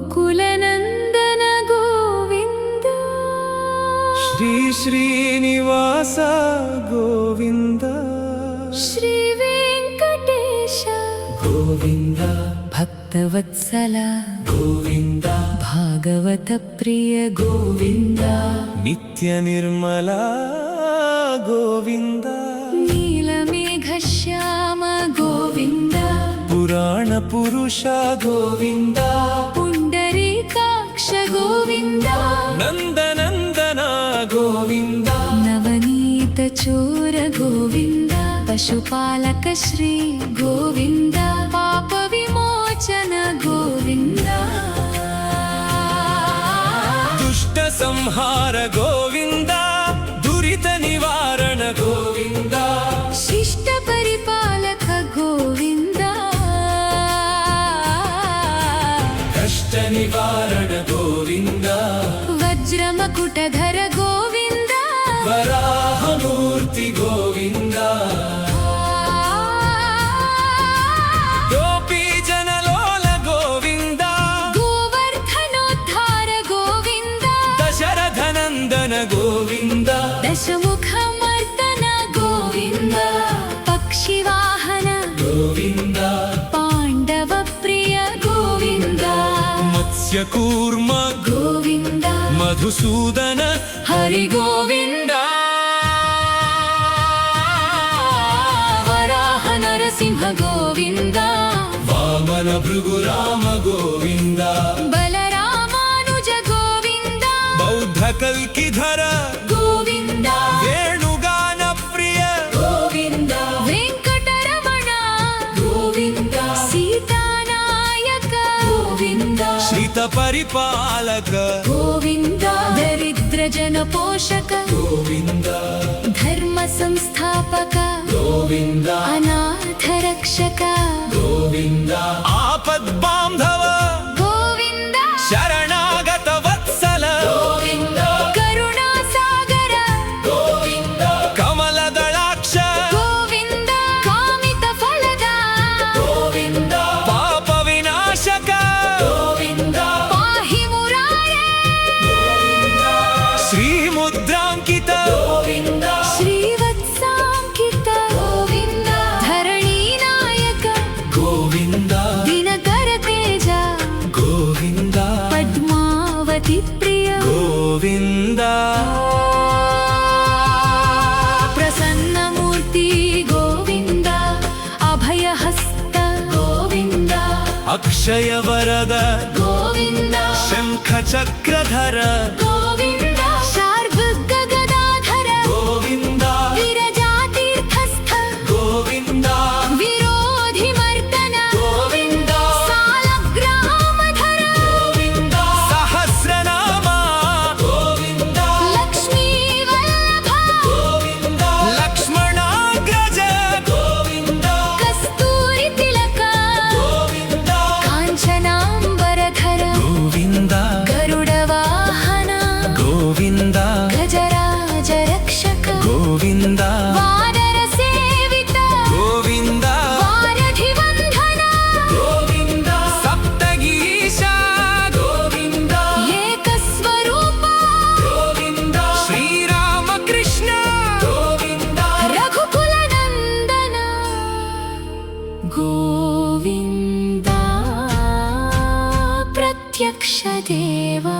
गोकुलनन्दन गोविन्द श्री श्रीनिवास गोविन्द श्रीवेङ्कटेश गोविन्द भक्तवत्सल गोविन्द भागवतप्रिय गोविन्द नित्यनिर्मला गोविन्द नीलमेघश्याम गोविन्द पुराणपुरुष गोविन्द पुण्डरीकाक्ष गोविन्द नन्दनन्दन गोविन्द नवनीतचोर गोविन्द पशुपालक श्री गोविन्द पापविमोचन गोविन्द दुष्ट संहार गोविन्द दुरित निवारण गोविन्द शिष्ट परिपालक गोविन्द कष्ट निवारण गोविन्द वज्रमकुटधर गोविन्द वराहमूर्ति गोविन्द गोपीजनलोल गोविन्द गोवर्धनोद्धार गोविन्द दशरथनन्दन गोविन्द दशमुखमर्दन गोविन्द पक्षिवाहन गोविन्द पाण्डवप्रिय गोविन्द मत्स्यकूर्म गोविन्द मधुसूदन हरि गोविन्द वराह नरसिंह गोविन्द वामन भृगुराम गोविन्द बलरामानुज गोविन्द बौद्ध कल्किधर गोविन्द वेणुगान प्रिय गोविन्द वेङ्कटरमण गोविन्द सीतानायक गोविन्द श्रित परिपालक गोविन्द दरिद्रजन पोषक गोविन्द धर्म संस्थापक गोविन्द अनाथ रक्षक गोविन्द आपद्बान्धव गोविन्द शरणागत वत्सल गोविन्द करुणासागर गोविन्द कमलदलाक्ष गोविन्द कामितफलद गोविन्द पाप विनाशक गोविन्द पाहि मुरारे श्रीमुद्राङ्कित गोविन्द श्रीवत्साङ्कित गोविन्द धरणीनायक गोविन्द दिनकर तेज गोविन्द पद्मावती प्रिय गोविन्द प्रसन्नमूर्ति गोविन्द अभयहस्त गोविन्द अक्षय वरद गोविन्द शङ्खचक्रधर गोविन्द शार्दूलगदाधर गोविन्द विरजातीर्थस्थ गोविन्द विरोधिमर्दन गोविन्द सालग्रामधर गोविन्द सहस्रनाम गोविन्द लक्ष्मीवल्लभ गोविन्द लक्ष्मणाग्रज गोविन्द कस्तूरितिलक गोविन्द काञ्चनाम्बरधर गोविन्द गरुडवाहन गोविन्द गजराज रक्षक गोविन्द वानर सेवित गोविन्द वारधिवन्धन गोविन्द सप्तगीश गोविन्द एकस्वरूप गोविन्द श्रीरामकृष्ण गोविन्द रघुकुलनन्दन गोविन्द प्रत्यक्ष देवा